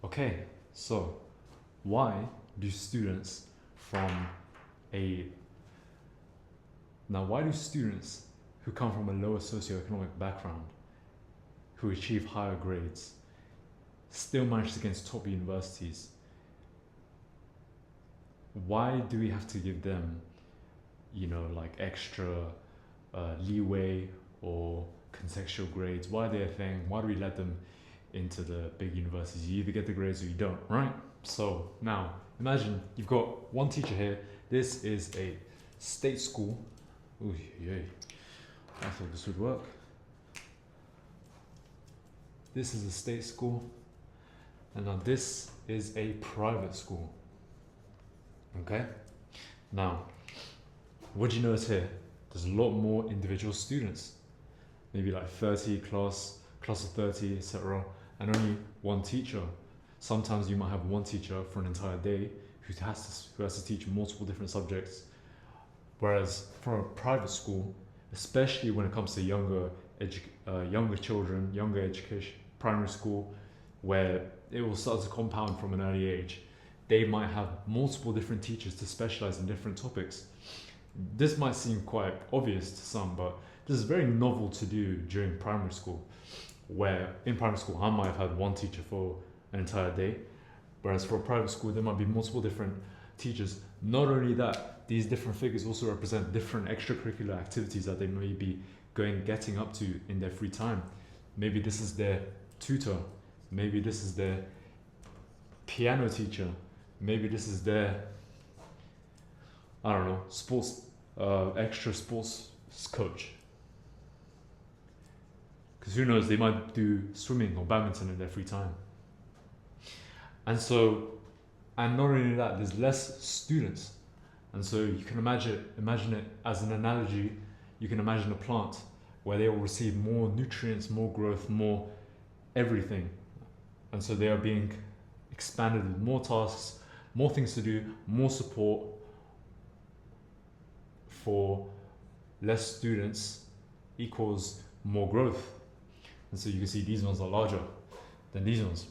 Okay, so why do students from a why do students who come from a lower socioeconomic background who achieve higher grades still manage to get into top universities? Why do we have to give them, like extra leeway or contextual grades? Why are they a thing? Why do we let them into the big universities? You either get the grades or you don't, right? So now imagine you've got one teacher here. This is a state school. Ooh, yay. I thought this would work. This is a state school, and now this is a private school. Okay? Now, what do you notice here? There's a lot more individual students. Maybe like 30 class of 30, etc. And only one teacher. Sometimes you might have one teacher for an entire day who has to teach multiple different subjects. Whereas for a private school, especially when it comes to younger children, younger education, primary school, where it will start to compound from an early age, they might have multiple different teachers to specialize in different topics. This might seem quite obvious to some, but this is very novel to do during primary school, where in primary school I might have had one teacher for an entire day, whereas for a private school there might be multiple different teachers. Not only that, these different figures also represent different extracurricular activities that they may be getting up to in their free time. Maybe this is their tutor, maybe this is their piano teacher, maybe this is their, I don't know, extra sports coach. Because who knows, they might do swimming or badminton in their free time. And not only that, there's less students. And so you can imagine it as an analogy. You can imagine a plant where they will receive more nutrients, more growth, more everything. And so they are being expanded with more tasks, more things to do, more support for less students equals more growth. And so you can see these ones are larger than these ones.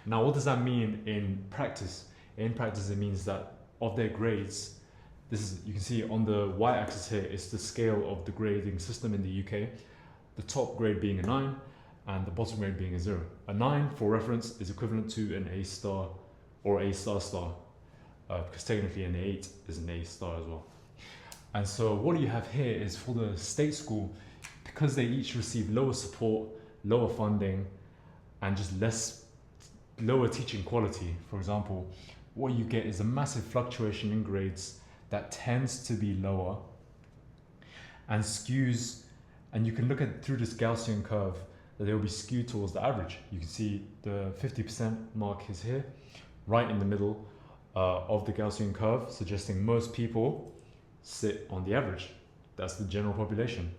Now, what does that mean in practice? In practice, it means that of their grades, you can see on the y-axis here is the scale of the grading system in the UK. The top grade being a 9 and the bottom grade being a 0. A 9, for reference, is equivalent to an A star or A star star, because technically an 8 is an A star as well. And so what you have here is for the state school, because they each receive lower support, lower funding, and just lower teaching quality, for example, what you get is a massive fluctuation in grades that tends to be lower and skews, and you can look at through this Gaussian curve that they will be skewed towards the average. You can see the 50% mark is here, right in the middle of the Gaussian curve, suggesting most people sit on the average. That's the general population.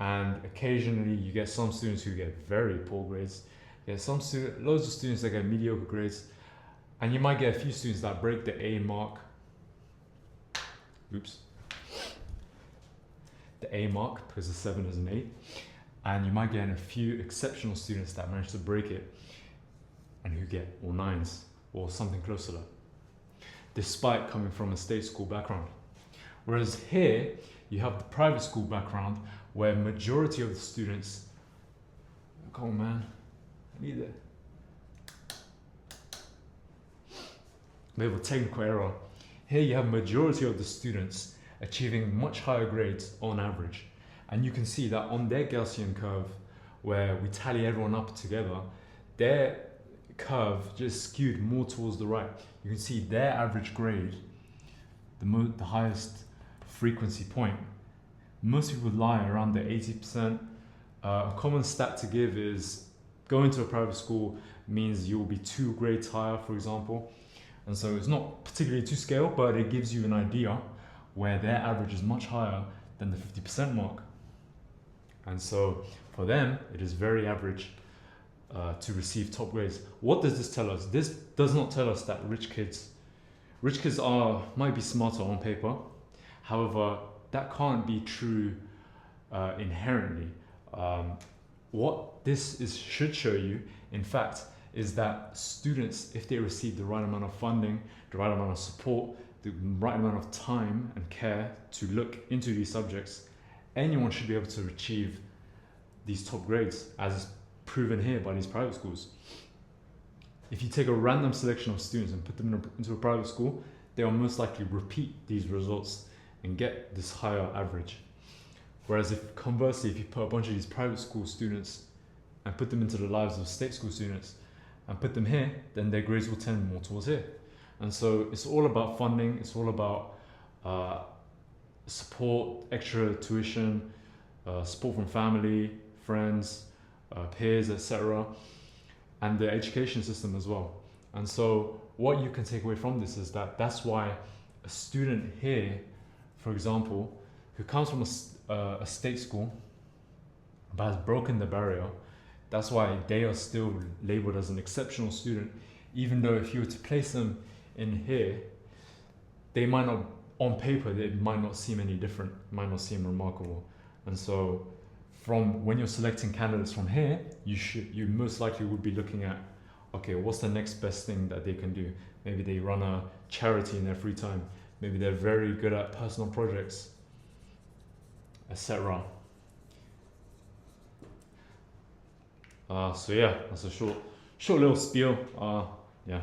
And occasionally you get some students who get very poor grades. You get loads of students that get mediocre grades, and you might get a few students that break the A mark. Oops. The A mark, because the 7 is an 8. And you might get a few exceptional students that manage to break it and who get all 9s or something close to that, despite coming from a state school background. Whereas here, you have the private school background where majority of the students, come on man, I need it. We have a technical error. Here you have majority of the students achieving much higher grades on average. And you can see that on their Gaussian curve, where we tally everyone up together, their curve just skewed more towards the right. You can see their average grade, the highest frequency point, most people lie around the 80%. A common stat to give is going to a private school means you will be 2 grades higher, for example. And so it's not particularly to scale, but it gives you an idea where their average is much higher than the 50% mark. And so for them, it is very average to receive top grades. What does this tell us? This does not tell us that rich kids might be smarter on paper. However, that can't be true inherently. What this should show you, in fact, is that students, if they receive the right amount of funding, the right amount of support, the right amount of time and care to look into these subjects, anyone should be able to achieve these top grades, as is proven here by these private schools. If you take a random selection of students and put them into a private school, they will most likely repeat these results and get this higher average. Whereas if conversely, if you put a bunch of these private school students and put them into the lives of state school students and put them here, then their grades will tend more towards here. And so it's all about funding, it's all about support, extra tuition, support from family, friends, peers, etc., and the education system as well. And so what you can take away from this is that that's why a student here, for example, who comes from a state school but has broken the barrier, that's why they are still labeled as an exceptional student, even though if you were to place them in here, they might not, on paper, they might not seem any different, might not seem remarkable. And so from when you're selecting candidates from here, you most likely would be looking at, okay, what's the next best thing that they can do? Maybe they run a charity in their free time. Maybe they're very good at personal projects, etc. So yeah, that's a short little spiel. Yeah.